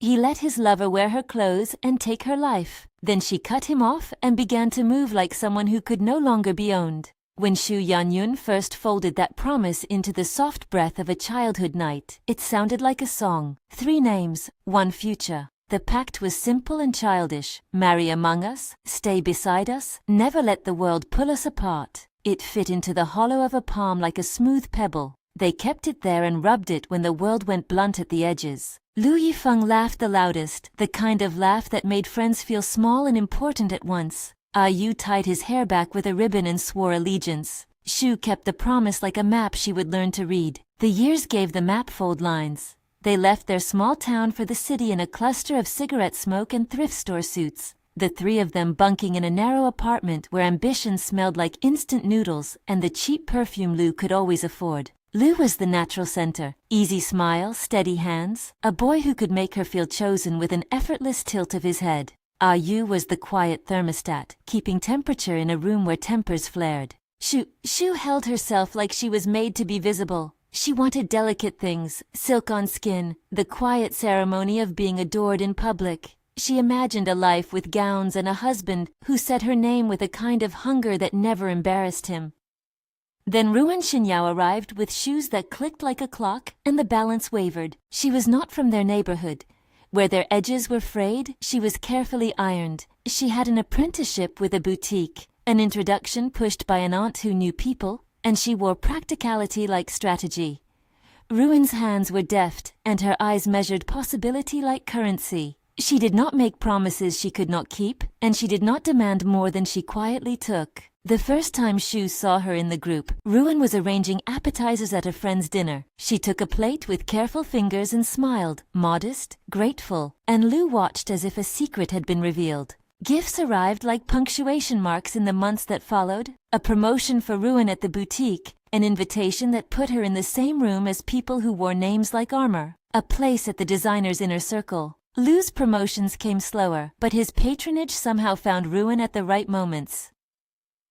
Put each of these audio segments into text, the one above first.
He let his lover wear her clothes and take her life. Then she cut him off and began to move like someone who could no longer be owned. When Shu Yanyun first folded that promise into the soft breath of a childhood night, it sounded like a song. 3 names, 1 future. The pact was simple and childish. Marry among us, stay beside us, never let the world pull us apart. It fit into the hollow of a palm like a smooth pebble. They kept it there and rubbed it when the world went blunt at the edges. Yifeng laughed the loudest, the kind of laugh that made friends feel small and important at once. Yu tied his hair back with a ribbon and swore allegiance. Shu kept the promise like a map she would learn to read. The years gave the map fold lines. They left their small town for the city in a cluster of cigarette smoke and thrift store suits. The 3 of them bunking in a narrow apartment where ambition smelled like instant noodles and the cheap perfume Lu could always afford. Lu was the natural center. Easy smile, steady hands, a boy who could make her feel chosen with an effortless tilt of his head. Yu was the quiet thermostat, keeping temperature in a room where tempers flared. Shu held herself like she was made to be visible. She wanted delicate things, silk on skin, the quiet ceremony of being adored in public. She imagined a life with gowns and a husband who said her name with a kind of hunger that never embarrassed him. Then Ruan Xinyao arrived with shoes that clicked like a clock, and the balance wavered. She was not from their neighborhood. Where their edges were frayed, she was carefully ironed. She had an apprenticeship with a boutique, an introduction pushed by an aunt who knew people, and she wore practicality like strategy. Ruan's hands were deft, and her eyes measured possibility like currency. She did not make promises she could not keep, and she did not demand more than she quietly took. The first time Shu saw her in the group, Ruan was arranging appetizers at a friend's dinner. She took a plate with careful fingers and smiled, modest, grateful, and Lu watched as if a secret had been revealed. Gifts arrived like punctuation marks in the months that followed, a promotion for Ruan at the boutique, an invitation that put her in the same room as people who wore names like armor, a place at the designer's inner circle. Lu's promotions came slower, but his patronage somehow found Ruan at the right moments.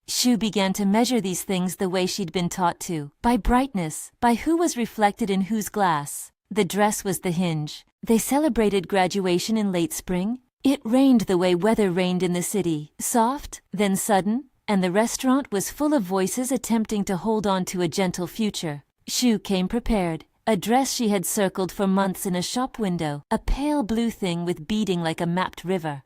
Shu began to measure these things the way she'd been taught to, by brightness, by who was reflected in whose glass. The dress was the hinge. They celebrated graduation in late spring. It rained the way weather rained in the city, soft, then sudden, and the restaurant was full of voices attempting to hold on to a gentle future. Shu came prepared, a dress she had circled for months in a shop window, a pale blue thing with beading like a mapped river.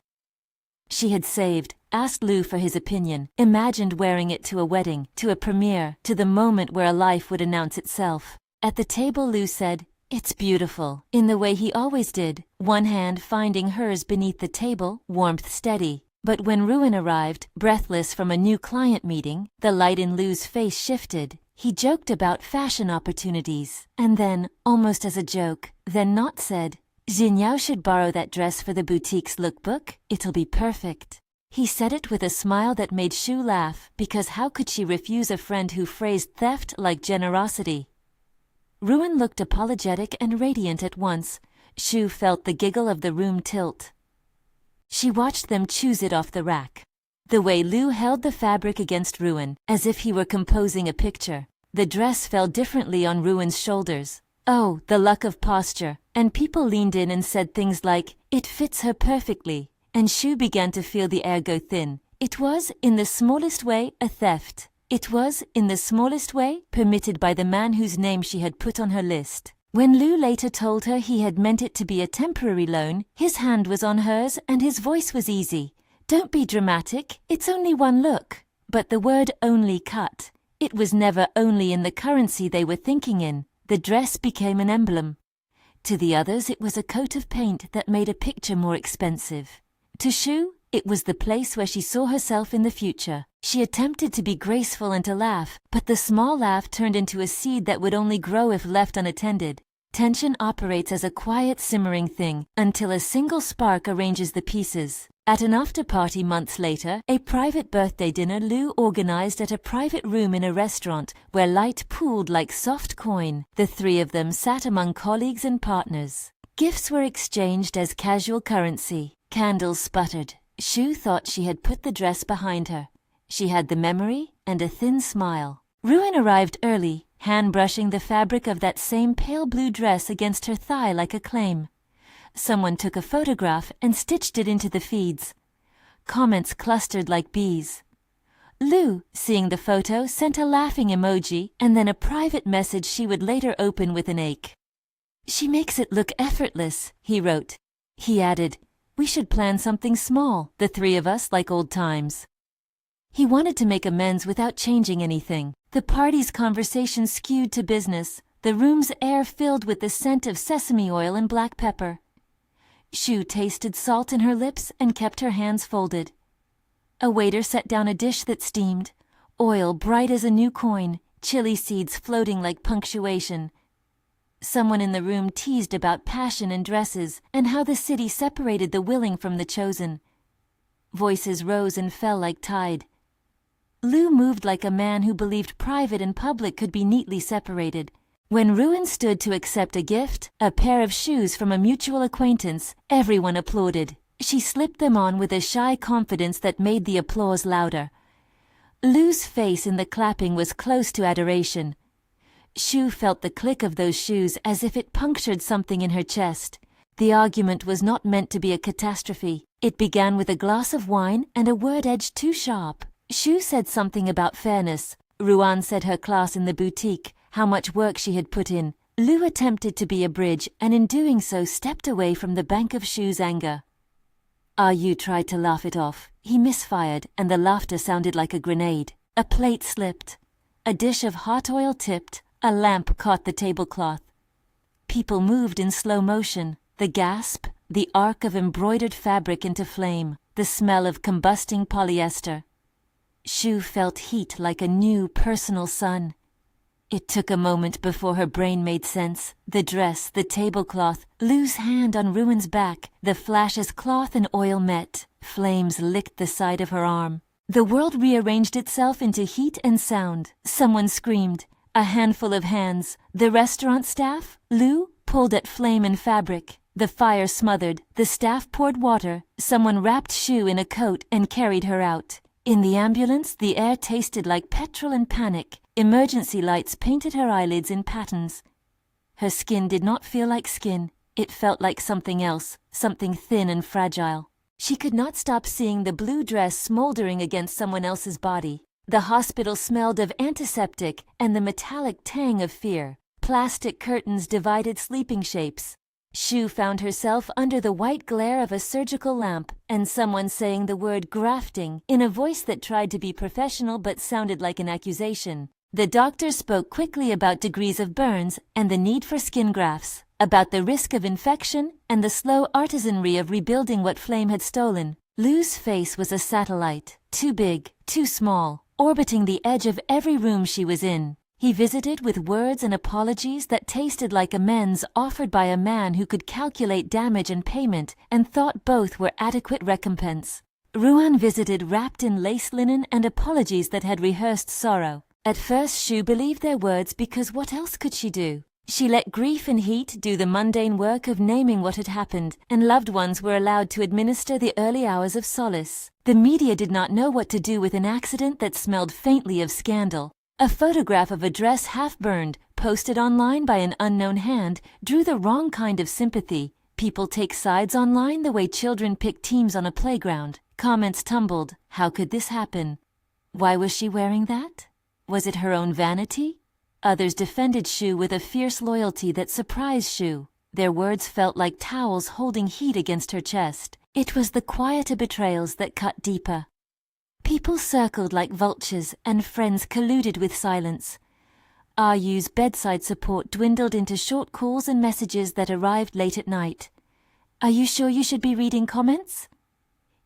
She had saved, asked Lu for his opinion, imagined wearing it to a wedding, to a premiere, to the moment where a life would announce itself. At the table Lu said, "It's beautiful," in the way he always did, one hand finding hers beneath the table, warmth steady. But when Ruan arrived, breathless from a new client meeting, the light in Lu's face shifted. He joked about fashion opportunities, and then, almost as a joke, then not said, "Xinyao should borrow that dress for the boutique's lookbook. It'll be perfect." He said it with a smile that made Shu laugh, because how could she refuse a friend who phrased theft like generosity? Ruan looked apologetic and radiant at once. Shu felt the giggle of the room tilt. She watched them choose it off the rack. The way Lu held the fabric against Ruan, as if he were composing a picture. The dress fell differently on Ruan's shoulders. Oh, the luck of posture. And people leaned in and said things like, "It fits her perfectly." And Shu began to feel the air go thin. It was, in the smallest way, a theft. It was, in the smallest way, permitted by the man whose name she had put on her list. When Lu later told her he had meant it to be a temporary loan, his hand was on hers and his voice was easy. "Don't be dramatic, it's only one look." But the word "only" cut. It was never only in the currency they were thinking in. The dress became an emblem. To the others it was a coat of paint that made a picture more expensive. To Shu, it was the place where she saw herself in the future. She attempted to be graceful and to laugh, but the small laugh turned into a seed that would only grow if left unattended. Tension operates as a quiet simmering thing, until a single spark arranges the pieces. At an after-party months later, a private birthday dinner Lu organized at a private room in a restaurant where light pooled like soft coin. The 3 of them sat among colleagues and partners. Gifts were exchanged as casual currency. Candles sputtered. Shu thought she had put the dress behind her. She had the memory and a thin smile. Ruan arrived early, hand-brushing the fabric of that same pale blue dress against her thigh like a claim. Someone took a photograph and stitched it into the feeds. Comments clustered like bees. Lu, seeing the photo, sent a laughing emoji and then a private message she would later open with an ache. "She makes it look effortless," he wrote. He added, "We should plan something small, the three of us, like old times." He wanted to make amends without changing anything. The party's conversation skewed to business, the room's air filled with the scent of sesame oil and black pepper. Shu tasted salt in her lips and kept her hands folded. A waiter set down a dish that steamed, oil bright as a new coin, chili seeds floating like punctuation. Someone in the room teased about passion and dresses and how the city separated the willing from the chosen. Voices rose and fell like tide. Lu moved like a man who believed private and public could be neatly separated. When Ruan stood to accept a gift, a pair of shoes from a mutual acquaintance, everyone applauded. She slipped them on with a shy confidence that made the applause louder. Lu's face in the clapping was close to adoration. Shu felt the click of those shoes as if it punctured something in her chest. The argument was not meant to be a catastrophe. It began with a glass of wine and a word edged too sharp. Shu said something about fairness. Ruan said her class in the boutique, how much work she had put in. Lu attempted to be a bridge and in doing so stepped away from the bank of Shu's anger. Yu tried to laugh it off. He misfired and the laughter sounded like a grenade. A plate slipped. A dish of hot oil tipped. A lamp caught the tablecloth. People moved in slow motion. The gasp, the arc of embroidered fabric into flame, the smell of combusting polyester. Shu felt heat like a new personal sun. It took a moment before her brain made sense. The dress, the tablecloth, Lu's hand on Ruan's back, the flash as cloth and oil met. Flames licked the side of her arm. The world rearranged itself into heat and sound. Someone screamed. A handful of hands. The restaurant staff, Lu, pulled at flame and fabric. The fire smothered. The staff poured water. Someone wrapped Shu in a coat and carried her out. In the ambulance, the air tasted like petrol and panic. Emergency lights painted her eyelids in patterns. Her skin did not feel like skin. It felt like something else, something thin and fragile. She could not stop seeing the blue dress smoldering against someone else's body. The hospital smelled of antiseptic and the metallic tang of fear. Plastic curtains divided sleeping shapes. Shu found herself under the white glare of a surgical lamp and someone saying the word grafting in a voice that tried to be professional but sounded like an accusation. The doctor spoke quickly about degrees of burns and the need for skin grafts, about the risk of infection and the slow artisanry of rebuilding what flame had stolen. Lu's face was a satellite, too big, too small, orbiting the edge of every room she was in. He visited with words and apologies that tasted like amends offered by a man who could calculate damage and payment and thought both were adequate recompense. Ruan visited wrapped in lace linen and apologies that had rehearsed sorrow. At first Shu believed their words because what else could she do? She let grief and heat do the mundane work of naming what had happened, and loved ones were allowed to administer the early hours of solace. The media did not know what to do with an accident that smelled faintly of scandal. A photograph of a dress half burned, posted online by an unknown hand, drew the wrong kind of sympathy. People take sides online the way children pick teams on a playground. Comments tumbled. How could this happen? Why was she wearing that? Was it her own vanity? Others defended Shu with a fierce loyalty that surprised Shu. Their words felt like towels holding heat against her chest. It was the quieter betrayals that cut deeper. People circled like vultures, and friends colluded with silence. Yu's bedside support dwindled into short calls and messages that arrived late at night. "Are you sure you should be reading comments?"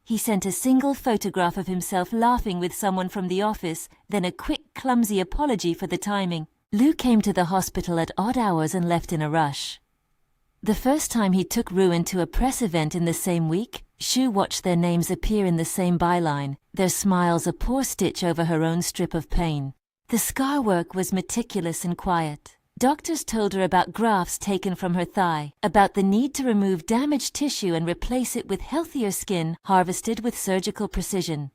He sent a single photograph of himself laughing with someone from the office, then a quick, clumsy apology for the timing. Lu came to the hospital at odd hours and left in a rush. The first time he took Ruan to a press event in the same week, Shu watched their names appear in the same byline, their smiles a poor stitch over her own strip of pain. The scar work was meticulous and quiet. Doctors told her about grafts taken from her thigh, about the need to remove damaged tissue and replace it with healthier skin harvested with surgical precision.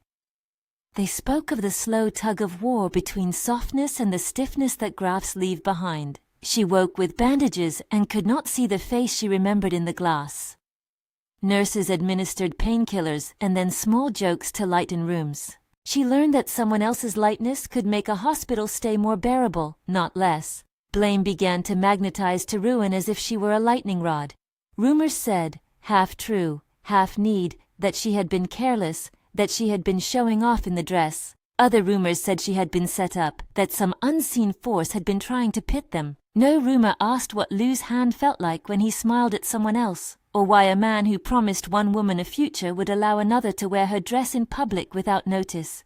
They spoke of the slow tug of war between softness and the stiffness that grafts leave behind. She woke with bandages and could not see the face she remembered in the glass. Nurses administered painkillers and then small jokes to lighten rooms. She learned that someone else's lightness could make a hospital stay more bearable, not less. Blame began to magnetize to Ruin as if she were a lightning rod. Rumors said, half true, half need, that she had been careless, that she had been showing off in the dress. Other rumors said she had been set up, that some unseen force had been trying to pit them. No rumor asked what Lu's hand felt like when he smiled at someone else, or why a man who promised one woman a future would allow another to wear her dress in public without notice.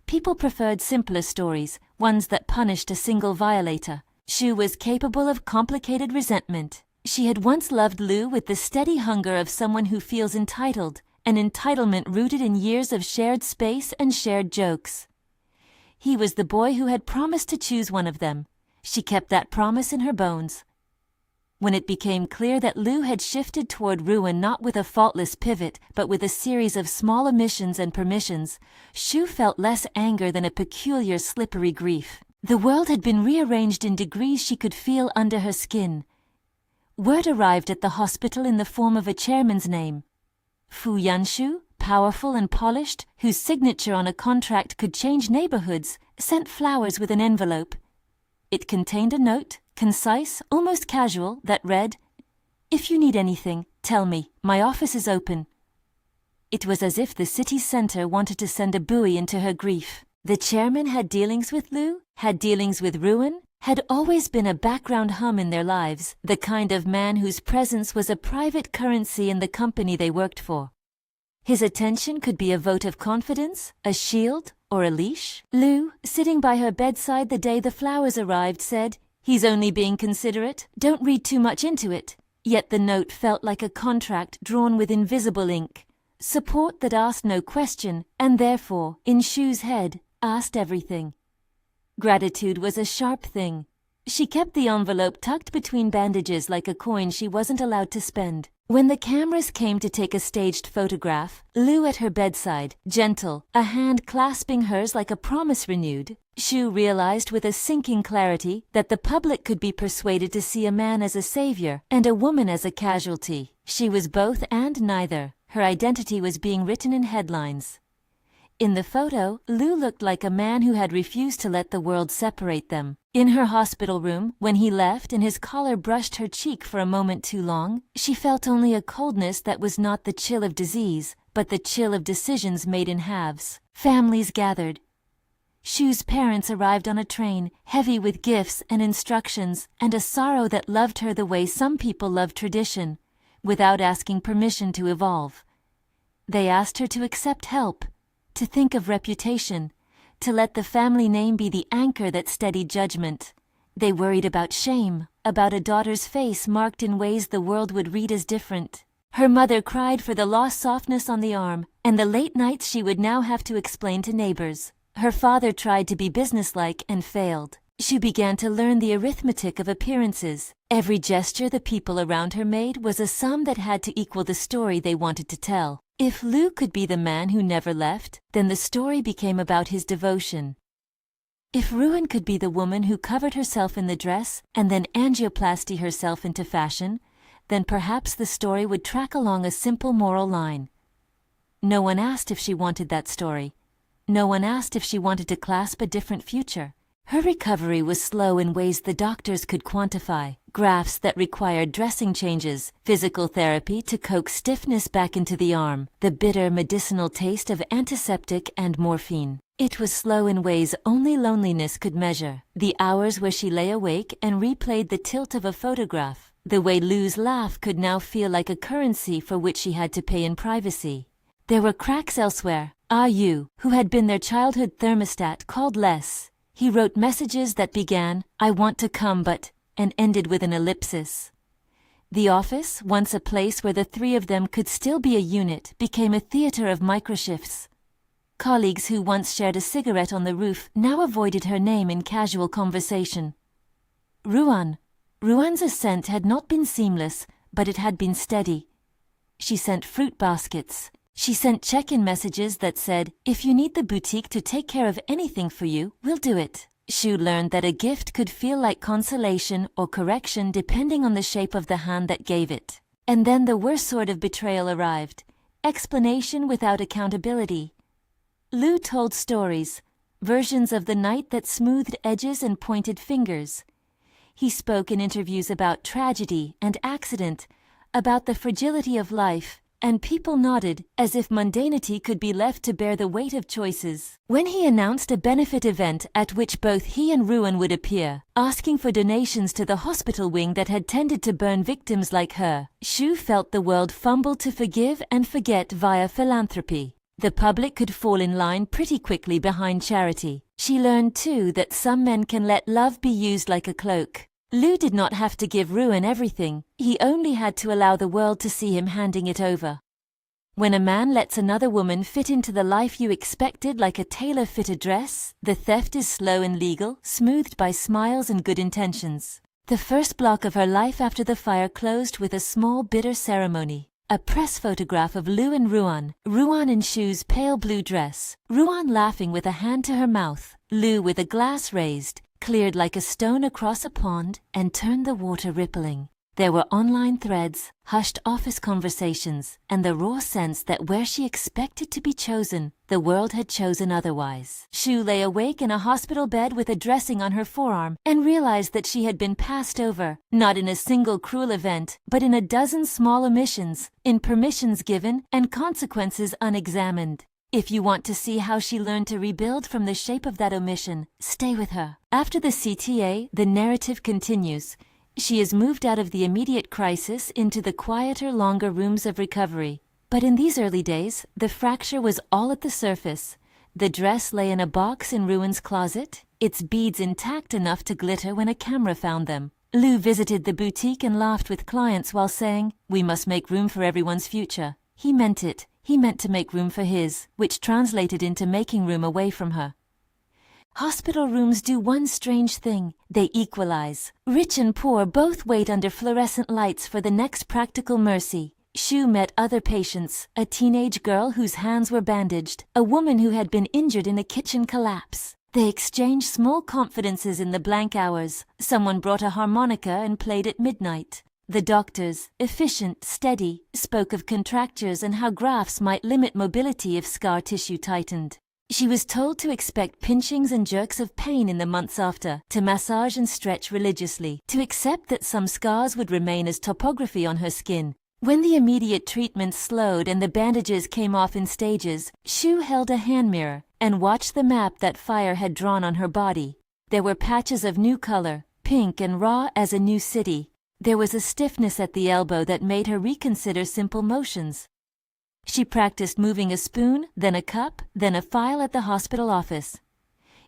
People preferred simpler stories, ones that punished a single violator. Shu was capable of complicated resentment. She had once loved Lu with the steady hunger of someone who feels entitled, an entitlement rooted in years of shared space and shared jokes. He was the boy who had promised to choose one of them. She kept that promise in her bones. When it became clear that Lu had shifted toward Ruin not with a faultless pivot, but with a series of small omissions and permissions, Shu felt less anger than a peculiar slippery grief. The world had been rearranged in degrees she could feel under her skin. Word arrived at the hospital in the form of a chairman's name. Fu Yanshu, powerful and polished, whose signature on a contract could change neighborhoods, sent flowers with an envelope. It contained a note, concise, almost casual, that read, "If you need anything, tell me. My office is open." It was as if the city center wanted to send a buoy into her grief. The chairman had dealings with Lu, had dealings with Ruin, had always been a background hum in their lives, the kind of man whose presence was a private currency in the company they worked for. His attention could be a vote of confidence, a shield, or a leash. Lu, sitting by her bedside the day the flowers arrived, said, "He's only being considerate. Don't read too much into it." Yet the note felt like a contract drawn with invisible ink. Support that asked no question, and therefore, in Shu's head, asked everything. Gratitude was a sharp thing. She kept the envelope tucked between bandages like a coin she wasn't allowed to spend. When the cameras came to take a staged photograph, Lu at her bedside, gentle, a hand clasping hers like a promise renewed, Shu realized with a sinking clarity that the public could be persuaded to see a man as a savior and a woman as a casualty. She was both and neither. Her identity was being written in headlines. In the photo, Lu looked like a man who had refused to let the world separate them. In her hospital room, when he left and his collar brushed her cheek for a moment too long, she felt only a coldness that was not the chill of disease, but the chill of decisions made in halves. Families gathered. Shu's parents arrived on a train, heavy with gifts and instructions, and a sorrow that loved her the way some people love tradition, without asking permission to evolve. They asked her to accept help, to think of reputation, to let the family name be the anchor that steadied judgment. They worried about shame, about a daughter's face marked in ways the world would read as different. Her mother cried for the lost softness on the arm, and the late nights she would now have to explain to neighbors. Her father tried to be businesslike and failed. She began to learn the arithmetic of appearances. Every gesture the people around her made was a sum that had to equal the story they wanted to tell. If Lu could be the man who never left, then the story became about his devotion. If Ruin could be the woman who covered herself in the dress and then angioplasty herself into fashion, then perhaps the story would track along a simple moral line. No one asked if she wanted that story. No one asked if she wanted to clasp a different future. Her recovery was slow in ways the doctors could quantify. Grafts that required dressing changes, physical therapy to coax stiffness back into the arm, the bitter medicinal taste of antiseptic and morphine. It was slow in ways only loneliness could measure. The hours where she lay awake and replayed the tilt of a photograph. The way Lu's laugh could now feel like a currency for which she had to pay in privacy. There were cracks elsewhere. Yu, who had been their childhood thermostat, called less. He wrote messages that began, "I want to come but," and ended with an ellipsis. The office, once a place where the three of them could still be a unit, became a theater of microshifts. Colleagues who once shared a cigarette on the roof now avoided her name in casual conversation. Ruan's ascent had not been seamless, but it had been steady. She sent fruit baskets. She sent check-in messages that said, "If you need the boutique to take care of anything for you, we'll do it." Shu learned that a gift could feel like consolation or correction depending on the shape of the hand that gave it. And then the worst sort of betrayal arrived. Explanation without accountability. Lu told stories, versions of the night that smoothed edges and pointed fingers. He spoke in interviews about tragedy and accident, about the fragility of life, and people nodded as if mundanity could be left to bear the weight of choices. When he announced a benefit event at which both he and Ruan would appear, asking for donations to the hospital wing that had tended to burn victims like her, Shu felt the world fumble to forgive and forget via philanthropy. The public could fall in line pretty quickly behind charity. She learned too that some men can let love be used like a cloak. Lu did not have to give Ruan everything, he only had to allow the world to see him handing it over. When a man lets another woman fit into the life you expected like a tailor-fitted dress, the theft is slow and legal, smoothed by smiles and good intentions. The first block of her life after the fire closed with a small bitter ceremony. A press photograph of Lu and Ruan in Shu's pale blue dress, Ruan laughing with a hand to her mouth, Lu with a glass raised, cleared like a stone across a pond and turned the water rippling. There were online threads, hushed office conversations, and the raw sense that where she expected to be chosen, the world had chosen otherwise. Shu lay awake in a hospital bed with a dressing on her forearm and realized that she had been passed over, not in a single cruel event, but in a dozen small omissions, in permissions given and consequences unexamined. If you want to see how she learned to rebuild from the shape of that omission, stay with her. After the CTA, the narrative continues. She is moved out of the immediate crisis into the quieter, longer rooms of recovery. But in these early days, the fracture was all at the surface. The dress lay in a box in Ruan's closet, its beads intact enough to glitter when a camera found them. Lu visited the boutique and laughed with clients while saying, "We must make room for everyone's future." He meant it. He meant to make room for his, which translated into making room away from her. Hospital rooms do one strange thing. They equalize. Rich and poor both wait under fluorescent lights for the next practical mercy. Shu met other patients, a teenage girl whose hands were bandaged, a woman who had been injured in a kitchen collapse. They exchanged small confidences in the blank hours. Someone brought a harmonica and played at midnight. The doctors, efficient, steady, spoke of contractures and how grafts might limit mobility if scar tissue tightened. She was told to expect pinchings and jerks of pain in the months after, to massage and stretch religiously, to accept that some scars would remain as topography on her skin. When the immediate treatment slowed and the bandages came off in stages, Shu held a hand mirror and watched the map that fire had drawn on her body. There were patches of new color, pink and raw as a new city. There was a stiffness at the elbow that made her reconsider simple motions. She practiced moving a spoon, then a cup, then a file at the hospital office.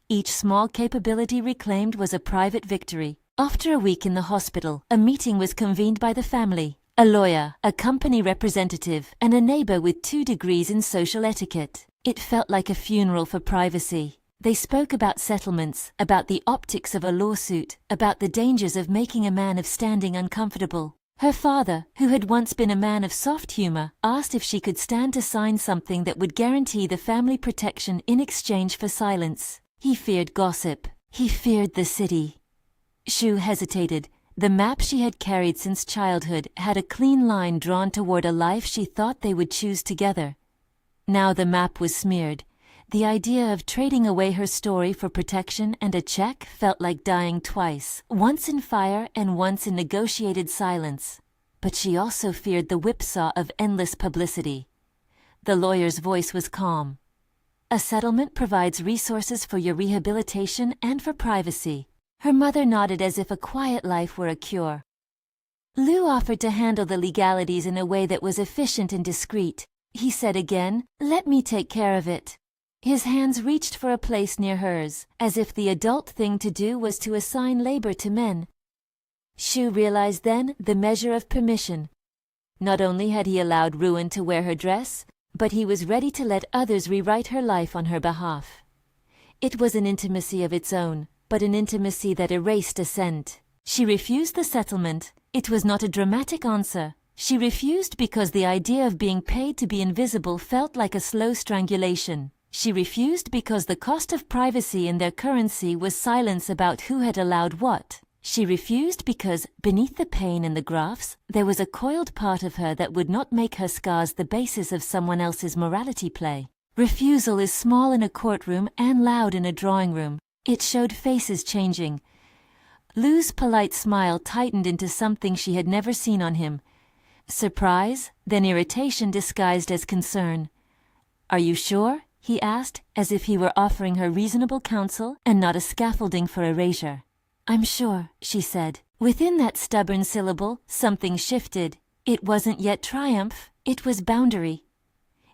Each small capability reclaimed was a private victory. After a week in the hospital, a meeting was convened by the family. A lawyer, a company representative, and a neighbor with 2 degrees in social etiquette. It felt like a funeral for privacy. They spoke about settlements, about the optics of a lawsuit, about the dangers of making a man of standing uncomfortable. Her father, who had once been a man of soft humor, asked if she could stand to sign something that would guarantee the family protection in exchange for silence. He feared gossip. He feared the city. Shu hesitated. The map she had carried since childhood had a clean line drawn toward a life she thought they would choose together. Now the map was smeared. The idea of trading away her story for protection and a check felt like dying twice, once in fire and once in negotiated silence. But she also feared the whipsaw of endless publicity. The lawyer's voice was calm. A settlement provides resources for your rehabilitation and for privacy. Her mother nodded as if a quiet life were a cure. Lu offered to handle the legalities in a way that was efficient and discreet. He said again, "Let me take care of it." His hands reached for a place near hers, as if the adult thing to do was to assign labor to men. Shu realized then the measure of permission. Not only had he allowed Ruan to wear her dress, but he was ready to let others rewrite her life on her behalf. It was an intimacy of its own, but an intimacy that erased assent. She refused the settlement. It was not a dramatic answer. She refused because the idea of being paid to be invisible felt like a slow strangulation. She refused because the cost of privacy in their currency was silence about who had allowed what. She refused because, beneath the pain and the graphs, there was a coiled part of her that would not make her scars the basis of someone else's morality play. Refusal is small in a courtroom and loud in a drawing room. It showed faces changing. Lu's polite smile tightened into something she had never seen on him. Surprise, then irritation disguised as concern. "Are you sure?" he asked, as if he were offering her reasonable counsel and not a scaffolding for erasure. "I'm sure," she said. Within that stubborn syllable, something shifted. It wasn't yet triumph, it was boundary.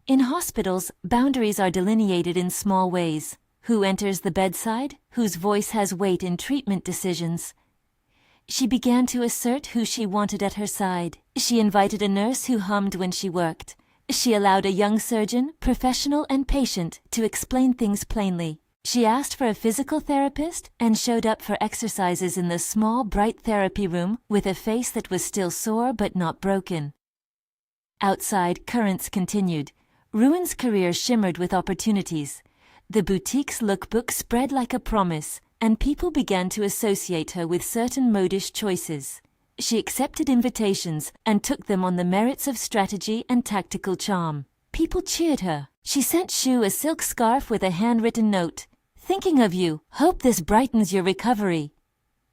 In hospitals, boundaries are delineated in small ways. Who enters the bedside, whose voice has weight in treatment decisions. She began to assert who she wanted at her side. She invited a nurse who hummed when she worked. She allowed a young surgeon, professional and patient, to explain things plainly. She asked for a physical therapist and showed up for exercises in the small, bright therapy room with a face that was still sore but not broken. Outside, currents continued. Ruin's career shimmered with opportunities. The boutique's lookbook spread like a promise, and people began to associate her with certain modish choices. She accepted invitations and took them on the merits of strategy and tactical charm. People cheered her. She sent Shu a silk scarf with a handwritten note. "Thinking of you. Hope this brightens your recovery."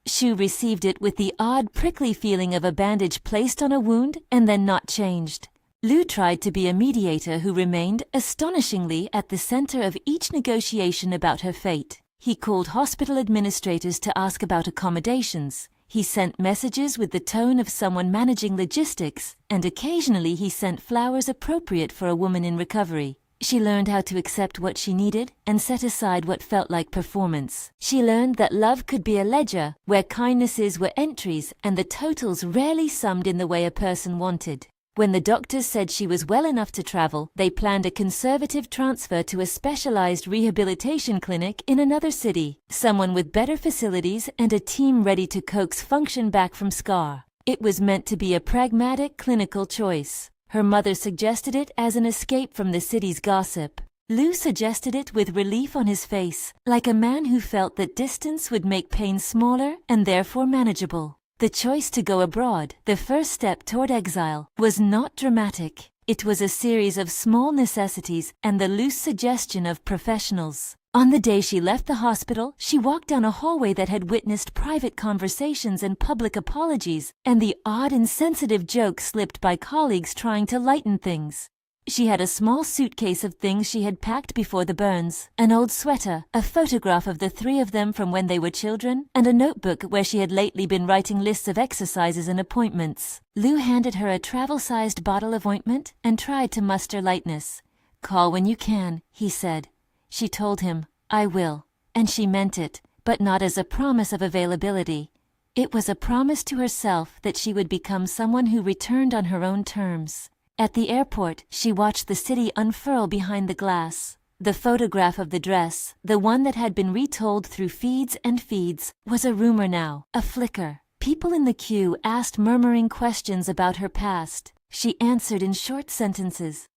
Shu received it with the odd prickly feeling of a bandage placed on a wound and then not changed. Lu tried to be a mediator who remained, astonishingly, at the center of each negotiation about her fate. He called hospital administrators to ask about accommodations. He sent messages with the tone of someone managing logistics, and occasionally he sent flowers appropriate for a woman in recovery. She learned how to accept what she needed and set aside what felt like performance. She learned that love could be a ledger, where kindnesses were entries and the totals rarely summed in the way a person wanted. When the doctors said she was well enough to travel, they planned a conservative transfer to a specialized rehabilitation clinic in another city, someone with better facilities and a team ready to coax function back from scar. It was meant to be a pragmatic clinical choice. Her mother suggested it as an escape from the city's gossip. Lu suggested it with relief on his face, like a man who felt that distance would make pain smaller and therefore manageable. The choice to go abroad, the first step toward exile, was not dramatic. It was a series of small necessities and the loose suggestion of professionals. On the day she left the hospital, she walked down a hallway that had witnessed private conversations and public apologies, and the odd and sensitive jokes slipped by colleagues trying to lighten things. She had a small suitcase of things she had packed before the burns, an old sweater, a photograph of the three of them from when they were children, and a notebook where she had lately been writing lists of exercises and appointments. Lu handed her a travel-sized bottle of ointment and tried to muster lightness. "Call when you can," he said. She told him, "I will," and she meant it, but not as a promise of availability. It was a promise to herself that she would become someone who returned on her own terms. At the airport, she watched the city unfurl behind the glass. The photograph of the dress, the one that had been retold through feeds and feeds, was a rumor now, a flicker. People in the queue asked murmuring questions about her past. She answered in short sentences.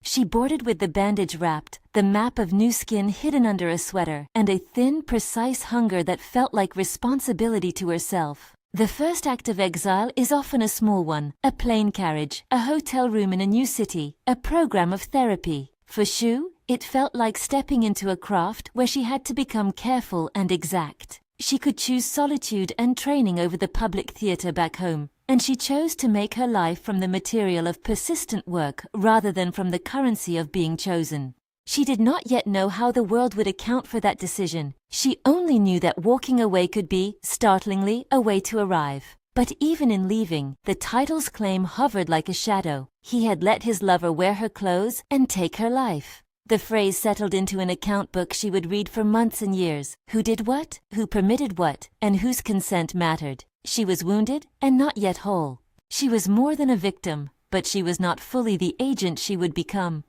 She boarded with the bandage wrapped, the map of new skin hidden under a sweater, and a thin, precise hunger that felt like responsibility to herself. The first act of exile is often a small one, a plane carriage, a hotel room in a new city, a program of therapy. For Shu, it felt like stepping into a craft where she had to become careful and exact. She could choose solitude and training over the public theater back home, and she chose to make her life from the material of persistent work rather than from the currency of being chosen. She did not yet know how the world would account for that decision. She only knew that walking away could be, startlingly, a way to arrive. But even in leaving, the title's claim hovered like a shadow. He had let his lover wear her clothes and take her life. The phrase settled into an account book she would read for months and years. Who did what, who permitted what, and whose consent mattered. She was wounded and not yet whole. She was more than a victim, but she was not fully the agent she would become.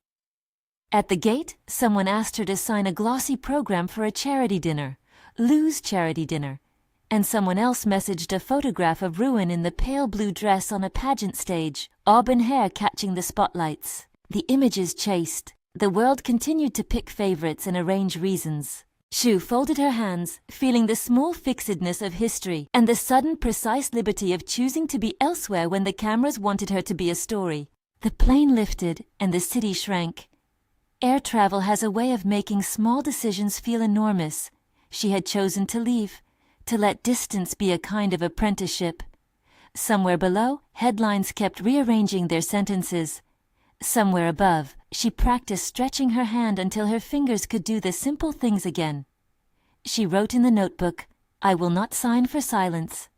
At the gate, someone asked her to sign a glossy program for a charity dinner, Lu's charity dinner, and someone else messaged a photograph of Ruin in the pale blue dress on a pageant stage, auburn hair catching the spotlights. The images chased. The world continued to pick favorites and arrange reasons. Shu folded her hands, feeling the small fixedness of history and the sudden precise liberty of choosing to be elsewhere when the cameras wanted her to be a story. The plane lifted and the city shrank. Air travel has a way of making small decisions feel enormous. She had chosen to leave, to let distance be a kind of apprenticeship. Somewhere below, headlines kept rearranging their sentences. Somewhere above, she practiced stretching her hand until her fingers could do the simple things again. She wrote in the notebook, "I will not sign for silence."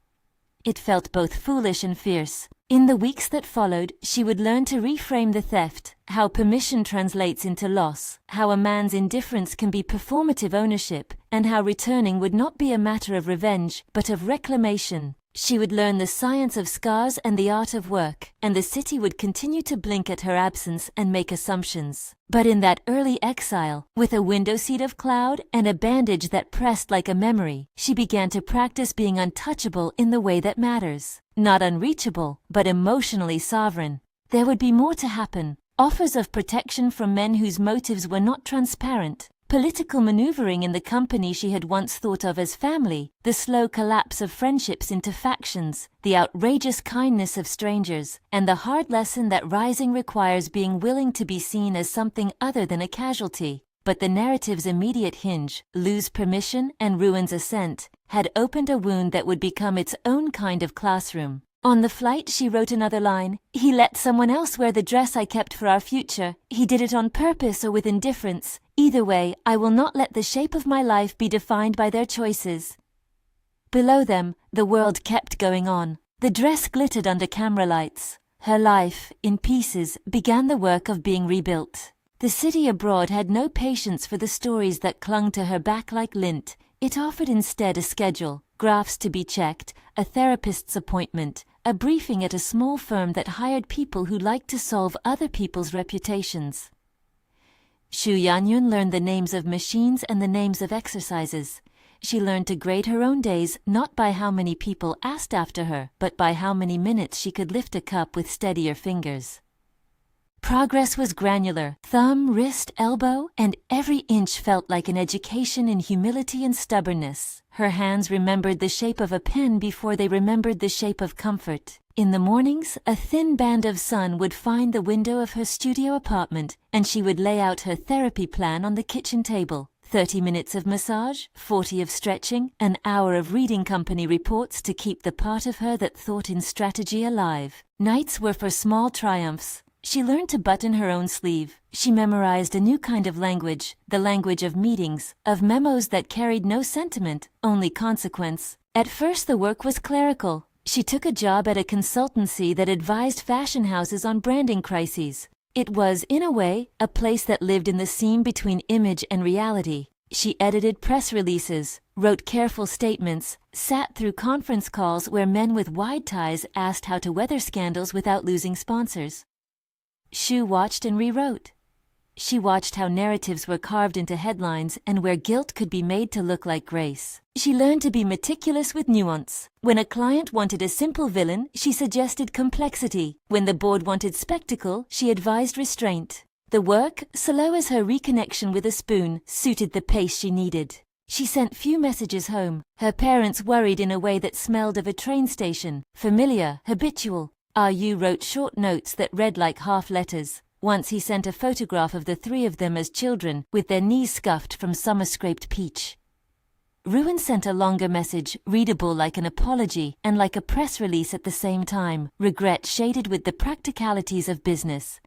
It felt both foolish and fierce. In the weeks that followed, she would learn to reframe the theft, how permission translates into loss, how a man's indifference can be performative ownership, and how returning would not be a matter of revenge, but of reclamation. She would learn the science of scars and the art of work, and the city would continue to blink at her absence and make assumptions. But in that early exile, with a window seat of cloud and a bandage that pressed like a memory, she began to practice being untouchable in the way that matters. Not unreachable, but emotionally sovereign. There would be more to happen. Offers of protection from men whose motives were not transparent. Political maneuvering in the company she had once thought of as family, the slow collapse of friendships into factions, the outrageous kindness of strangers, and the hard lesson that rising requires being willing to be seen as something other than a casualty. But the narrative's immediate hinge, lose permission and ruins assent, had opened a wound that would become its own kind of classroom. On the flight, she wrote another line. "He let someone else wear the dress I kept for our future. He did it on purpose or with indifference. Either way, I will not let the shape of my life be defined by their choices." Below them, the world kept going on. The dress glittered under camera lights. Her life, in pieces, began the work of being rebuilt. The city abroad had no patience for the stories that clung to her back like lint. It offered instead a schedule, graphs to be checked, a therapist's appointment, a briefing at a small firm that hired people who liked to solve other people's reputations. Shu Yanyun learned the names of machines and the names of exercises. She learned to grade her own days not by how many people asked after her, but by how many minutes she could lift a cup with steadier fingers. Progress was granular, thumb, wrist, elbow, and every inch felt like an education in humility and stubbornness. Her hands remembered the shape of a pen before they remembered the shape of comfort. In the mornings, a thin band of sun would find the window of her studio apartment, and she would lay out her therapy plan on the kitchen table. 30 minutes of massage, 40 of stretching, an hour of reading company reports to keep the part of her that thought in strategy alive. Nights were for small triumphs. She learned to button her own sleeve. She memorized a new kind of language, the language of meetings, of memos that carried no sentiment, only consequence. At first the work was clerical. She took a job at a consultancy that advised fashion houses on branding crises. It was, in a way, a place that lived in the seam between image and reality. She edited press releases, wrote careful statements, sat through conference calls where men with wide ties asked how to weather scandals without losing sponsors. Shu watched and rewrote. She watched how narratives were carved into headlines and where guilt could be made to look like grace. She learned to be meticulous with nuance. When a client wanted a simple villain, she suggested complexity. When the board wanted spectacle, she advised restraint. The work, slow as her reconnection with a spoon, suited the pace she needed. She sent few messages home. Her parents worried in a way that smelled of a train station, familiar, habitual. Yu wrote short notes that read like half letters. Once he sent a photograph of the three of them as children, with their knees scuffed from summer-scraped peach. Ruin sent a longer message, readable like an apology and like a press release at the same time, regret shaded with the practicalities of business.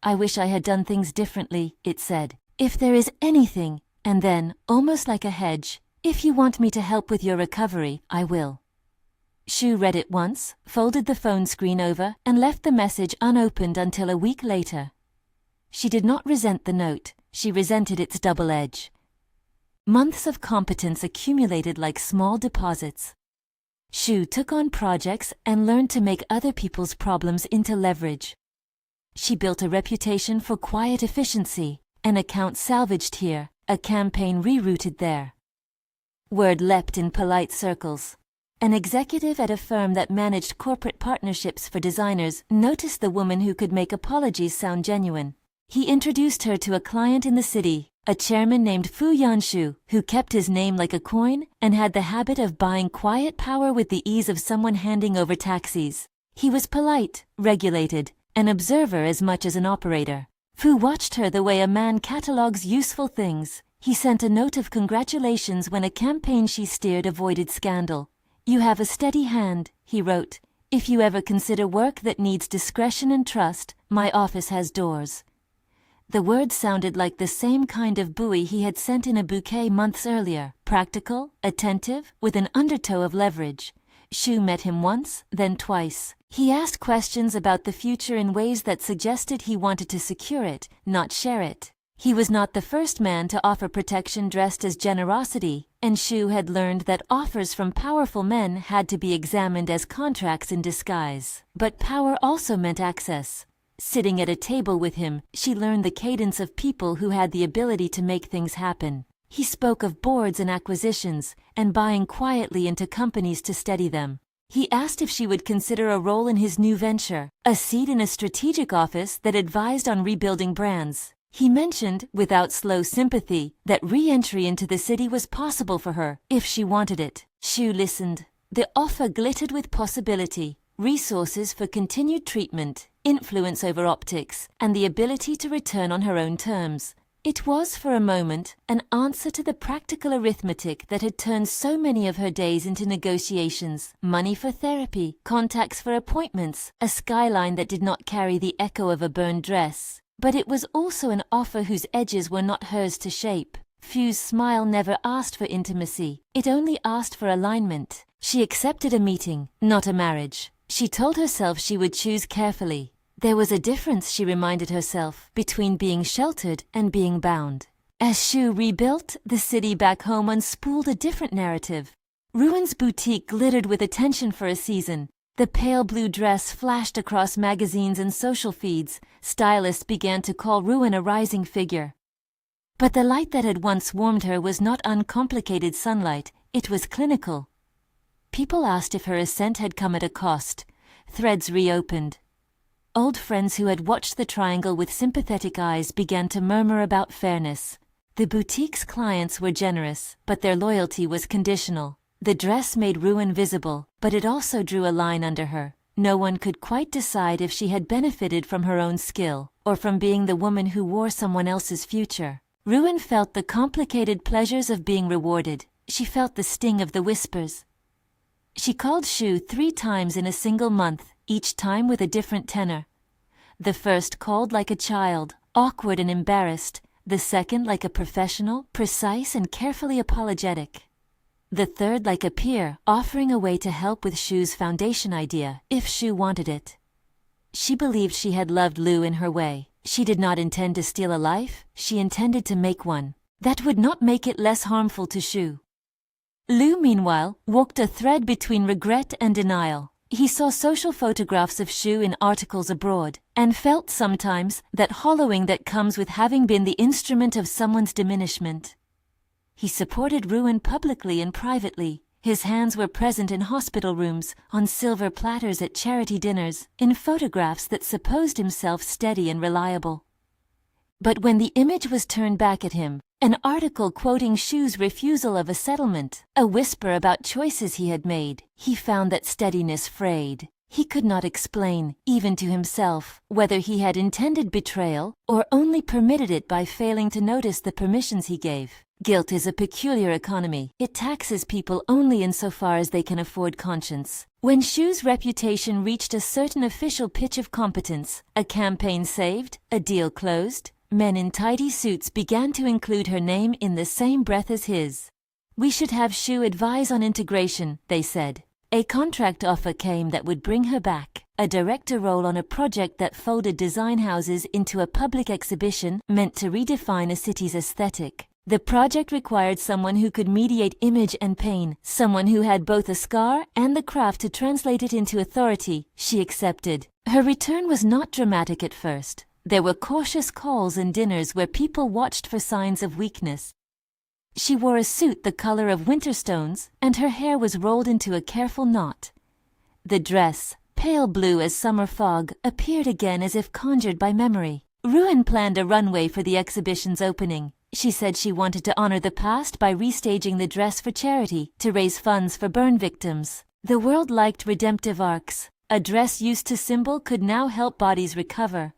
"I wish I had done things differently," it said. "If there is anything," and then, almost like a hedge, "if you want me to help with your recovery, I will." Shu read it once, folded the phone screen over, and left the message unopened until a week later. She did not resent the note. She resented its double edge. Months of competence accumulated like small deposits. Shu took on projects and learned to make other people's problems into leverage. She built a reputation for quiet efficiency, an account salvaged here, a campaign rerouted there. Word leapt in polite circles. An executive at a firm that managed corporate partnerships for designers noticed the woman who could make apologies sound genuine. He introduced her to a client in the city, a chairman named Fu Yanshu, who kept his name like a coin and had the habit of buying quiet power with the ease of someone handing over taxis. He was polite, regulated, an observer as much as an operator. Fu watched her the way a man catalogues useful things. He sent a note of congratulations when a campaign she steered avoided scandal. "You have a steady hand," he wrote. "If you ever consider work that needs discretion and trust, my office has doors." The words sounded like the same kind of buoy he had sent in a bouquet months earlier, practical, attentive, with an undertow of leverage. Shu met him once, then twice. He asked questions about the future in ways that suggested he wanted to secure it, not share it. He was not the first man to offer protection dressed as generosity, and Shu had learned that offers from powerful men had to be examined as contracts in disguise. But power also meant access. Sitting at a table with him, she learned the cadence of people who had the ability to make things happen. He spoke of boards and acquisitions, and buying quietly into companies to steady them. He asked if she would consider a role in his new venture, a seat in a strategic office that advised on rebuilding brands. He mentioned, without slow sympathy, that re-entry into the city was possible for her, if she wanted it. Shu listened. The offer glittered with possibility, resources for continued treatment, influence over optics, and the ability to return on her own terms. It was, for a moment, an answer to the practical arithmetic that had turned so many of her days into negotiations. Money for therapy, contacts for appointments, a skyline that did not carry the echo of a burned dress. But it was also an offer whose edges were not hers to shape. Fu's smile never asked for intimacy. It only asked for alignment. She accepted a meeting, not a marriage. She told herself she would choose carefully. There was a difference, she reminded herself, between being sheltered and being bound. As Shu rebuilt, the city back home unspooled a different narrative. Ruin's boutique glittered with attention for a season. The pale blue dress flashed across magazines and social feeds. Stylists began to call Ruin a rising figure. But the light that had once warmed her was not uncomplicated sunlight, it was clinical. People asked if her ascent had come at a cost. Threads reopened. Old friends who had watched the triangle with sympathetic eyes began to murmur about fairness. The boutique's clients were generous, but their loyalty was conditional. The dress made Ruin visible, but it also drew a line under her. No one could quite decide if she had benefited from her own skill, or from being the woman who wore someone else's future. Ruin felt the complicated pleasures of being rewarded. She felt the sting of the whispers. She called Shu 3 times in a single month, each time with a different tenor. The first called like a child, awkward and embarrassed. The second like a professional, precise and carefully apologetic. The third like a peer, offering a way to help with Shu's foundation idea, if Shu wanted it. She believed she had loved Lu in her way. She did not intend to steal a life, she intended to make one. That would not make it less harmful to Shu. Lu, meanwhile, walked a thread between regret and denial. He saw social photographs of Shu in articles abroad, and felt sometimes that hollowing that comes with having been the instrument of someone's diminishment. He supported Ruin publicly and privately. His hands were present in hospital rooms, on silver platters at charity dinners, in photographs that supposed himself steady and reliable. But when the image was turned back at him, an article quoting Shu's refusal of a settlement, a whisper about choices he had made, he found that steadiness frayed. He could not explain, even to himself, whether he had intended betrayal or only permitted it by failing to notice the permissions he gave. Guilt is a peculiar economy. It taxes people only insofar as they can afford conscience. When Shu's reputation reached a certain official pitch of competence, a campaign saved, a deal closed, men in tidy suits began to include her name in the same breath as his. "We should have Shu advise on integration," they said. A contract offer came that would bring her back, a director role on a project that folded design houses into a public exhibition meant to redefine a city's aesthetic. The project required someone who could mediate image and pain, someone who had both a scar and the craft to translate it into authority. She accepted. Her return was not dramatic at first. There were cautious calls and dinners where people watched for signs of weakness. She wore a suit the color of winter stones, and her hair was rolled into a careful knot. The dress, pale blue as summer fog, appeared again as if conjured by memory. Ruin planned a runway for the exhibition's opening. She said she wanted to honor the past by restaging the dress for charity to raise funds for burn victims. The world liked redemptive arcs. A dress used to symbol could now help bodies recover.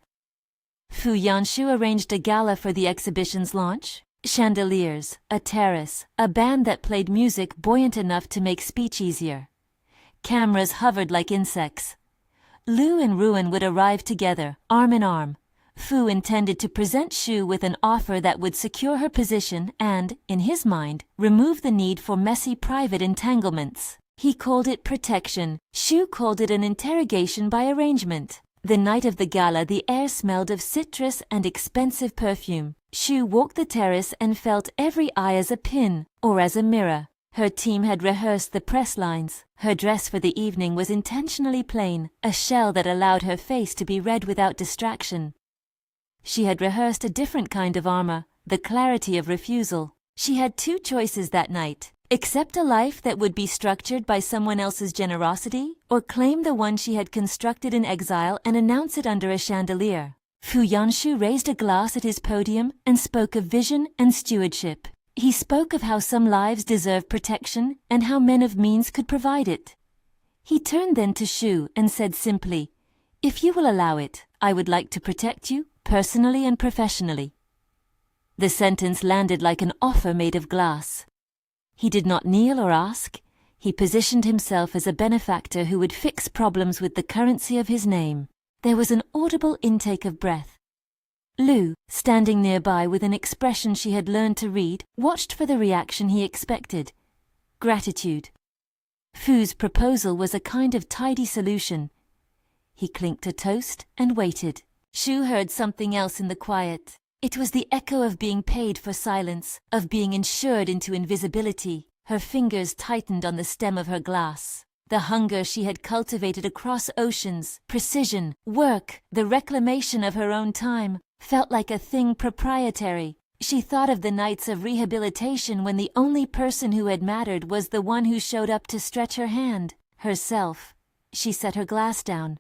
Fu Yanshu arranged a gala for the exhibition's launch. Chandeliers, a terrace, a band that played music buoyant enough to make speech easier. Cameras hovered like insects. Lu and Ruin would arrive together, arm in arm. Fu intended to present Shu with an offer that would secure her position and, in his mind, remove the need for messy private entanglements. He called it protection. Shu called it an interrogation by arrangement. The night of the gala, the air smelled of citrus and expensive perfume. Shu walked the terrace and felt every eye as a pin, or as a mirror. Her team had rehearsed the press lines. Her dress for the evening was intentionally plain, a shell that allowed her face to be read without distraction. She had rehearsed a different kind of armor, the clarity of refusal. She had two choices that night: accept a life that would be structured by someone else's generosity, or claim the one she had constructed in exile and announce it under a chandelier. Fu Yanshu raised a glass at his podium and spoke of vision and stewardship. He spoke of how some lives deserve protection and how men of means could provide it. He turned then to Shu and said simply, "If you will allow it, I would like to protect you, personally and professionally." The sentence landed like an offer made of glass. He did not kneel or ask. He positioned himself as a benefactor who would fix problems with the currency of his name. There was an audible intake of breath. Lu, standing nearby with an expression she had learned to read, watched for the reaction he expected. Gratitude. Fu's proposal was a kind of tidy solution. He clinked a toast and waited. Shu heard something else in the quiet. It was the echo of being paid for silence, of being insured into invisibility. Her fingers tightened on the stem of her glass. The hunger she had cultivated across oceans, precision, work, the reclamation of her own time, felt like a thing proprietary. She thought of the nights of rehabilitation when the only person who had mattered was the one who showed up to stretch her hand, herself. She set her glass down.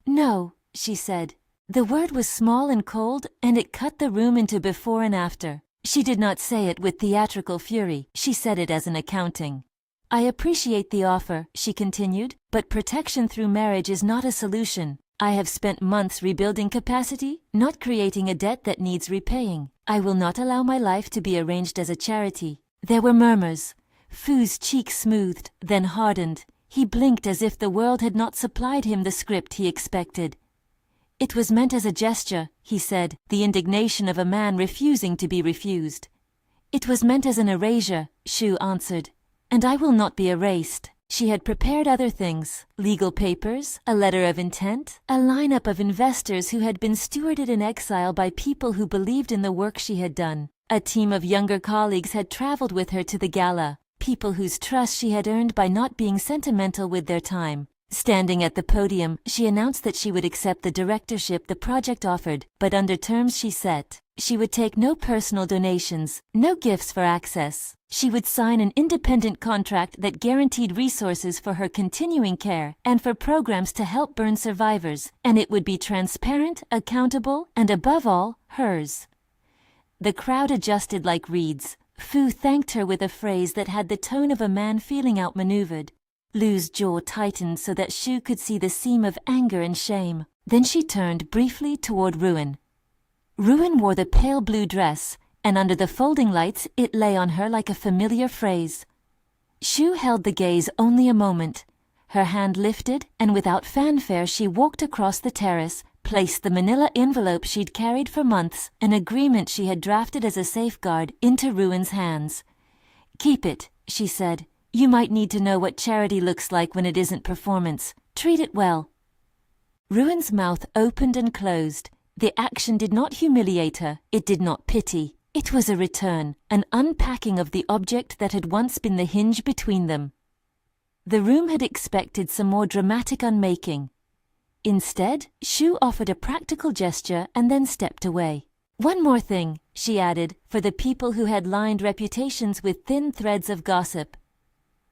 "No," she said. The word was small and cold, and it cut the room into before and after. She did not say it with theatrical fury. She said it as an accounting. "I appreciate the offer," she continued, "but protection through marriage is not a solution. I have spent months rebuilding capacity, not creating a debt that needs repaying. I will not allow my life to be arranged as a charity." There were murmurs. Fu's cheek smoothed, then hardened. He blinked as if the world had not supplied him the script he expected. "It was meant as a gesture," he said, the indignation of a man refusing to be refused. "It was meant as an erasure," Shu answered. "And I will not be erased." She had prepared other things: legal papers, a letter of intent, a lineup of investors who had been stewarded in exile by people who believed in the work she had done. A team of younger colleagues had traveled with her to the gala, people whose trust she had earned by not being sentimental with their time. Standing at the podium, she announced that she would accept the directorship the project offered, but under terms she set. She would take no personal donations, no gifts for access. She would sign an independent contract that guaranteed resources for her continuing care and for programs to help burn survivors, and it would be transparent, accountable, and above all, hers. The crowd adjusted like reeds. Fu thanked her with a phrase that had the tone of a man feeling outmaneuvered. Lu's jaw tightened so that Shu could see the seam of anger and shame. Then she turned briefly toward Ruin. Ruin wore the pale blue dress, and under the folding lights it lay on her like a familiar phrase. Shu held the gaze only a moment. Her hand lifted, and without fanfare she walked across the terrace, placed the manila envelope she'd carried for months, an agreement she had drafted as a safeguard, into Ruin's hands. "Keep it," she said. "You might need to know what charity looks like when it isn't performance. Treat it well." Ruin's mouth opened and closed. The action did not humiliate her. It did not pity. It was a return, an unpacking of the object that had once been the hinge between them. The room had expected some more dramatic unmaking. Instead, Shu offered a practical gesture and then stepped away. "One more thing," she added, for the people who had lined reputations with thin threads of gossip.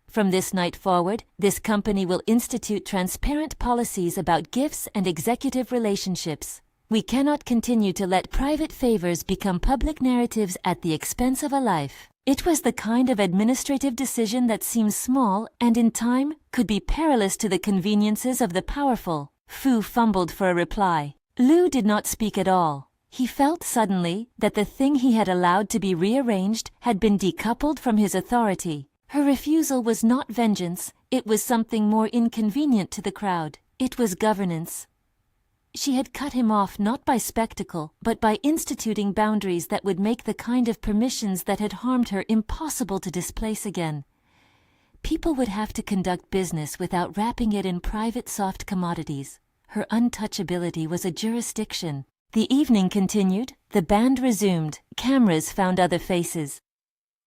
"From this night forward, this company will institute transparent policies about gifts and executive relationships. We cannot continue to let private favors become public narratives at the expense of a life. It was the kind of administrative decision that seems small and in time could be perilous to the conveniences of the powerful. Fu fumbled for a reply. Lu did not speak at all. He felt suddenly that the thing he had allowed to be rearranged had been decoupled from his authority. Her refusal was not vengeance, it was something more inconvenient to the crowd. It was governance. She had cut him off not by spectacle, but by instituting boundaries that would make the kind of permissions that had harmed her impossible to displace again. People would have to conduct business without wrapping it in private soft commodities. Her untouchability was a jurisdiction. The evening continued, the band resumed, cameras found other faces.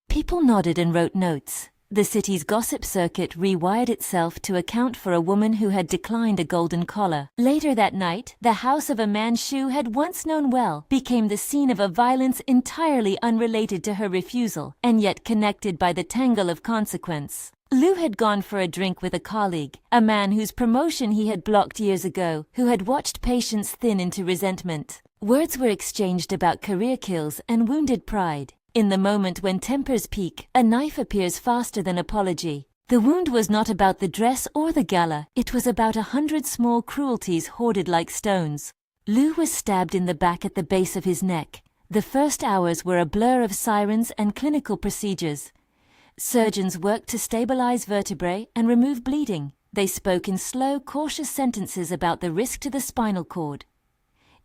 People nodded and wrote notes. The city's gossip circuit rewired itself to account for a woman who had declined a golden collar. Later that night, the house of a man Shu had once known well became the scene of a violence entirely unrelated to her refusal, and yet connected by the tangle of consequence. Lu had gone for a drink with a colleague, a man whose promotion he had blocked years ago, who had watched patience thin into resentment. Words were exchanged about career kills and wounded pride. In the moment when tempers peak, a knife appears faster than apology. The wound was not about the dress or the gala, it was about 100 small cruelties hoarded like stones. Lu was stabbed in the back at the base of his neck. The first hours were a blur of sirens and clinical procedures. Surgeons worked to stabilize vertebrae and remove bleeding. They spoke in slow, cautious sentences about the risk to the spinal cord.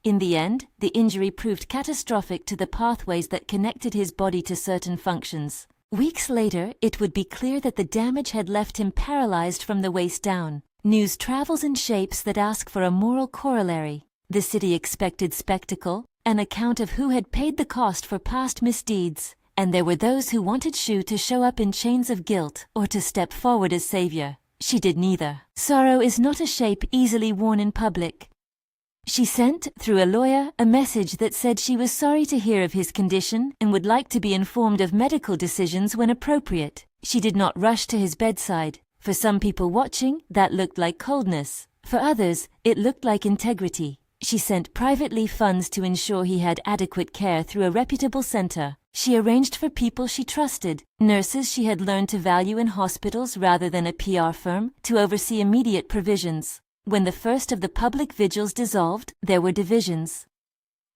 In the end, the injury proved catastrophic to the pathways that connected his body to certain functions. Weeks later, it would be clear that the damage had left him paralyzed from the waist down. News travels in shapes that ask for a moral corollary. The city expected spectacle, an account of who had paid the cost for past misdeeds, and there were those who wanted Shu to show up in chains of guilt or to step forward as savior. She did neither. Sorrow is not a shape easily worn in public. She sent, through a lawyer, a message that said she was sorry to hear of his condition and would like to be informed of medical decisions when appropriate. She did not rush to his bedside. For some people watching, that looked like coldness. For others, it looked like integrity. She sent privately funds to ensure he had adequate care through a reputable center. She arranged for people she trusted, nurses she had learned to value in hospitals rather than a PR firm, to oversee immediate provisions. When the first of the public vigils dissolved, there were divisions.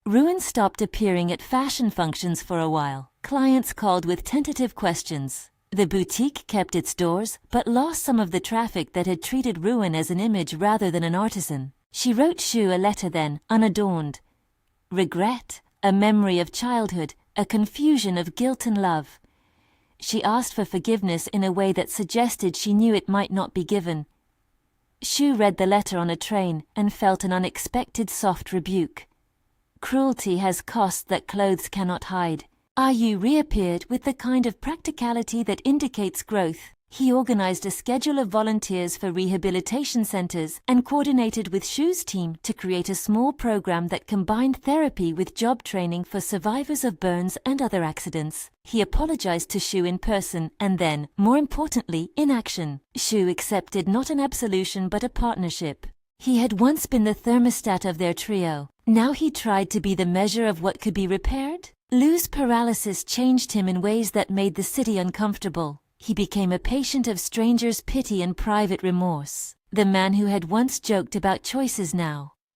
Ruin stopped appearing at fashion functions for a while. Clients called with tentative questions. The boutique kept its doors, but lost some of the traffic that had treated Ruin as an image rather than an artisan. She wrote Shu a letter then, unadorned. Regret, a memory of childhood, a confusion of guilt and love. She asked for forgiveness in a way that suggested she knew it might not be given. Shu read the letter on a train and felt an unexpected soft rebuke. Cruelty has costs that clothes cannot hide. Yu reappeared with the kind of practicality that indicates growth. He organized a schedule of volunteers for rehabilitation centers and coordinated with Shu's team to create a small program that combined therapy with job training for survivors of burns and other accidents. He apologized to Shu in person and then, more importantly, in action. Shu accepted not an absolution but a partnership. He had once been the thermostat of their trio. Now he tried to be the measure of what could be repaired. Lu's paralysis changed him in ways that made the city uncomfortable. He became a patient of strangers' pity and private remorse. The man who had once joked about choices now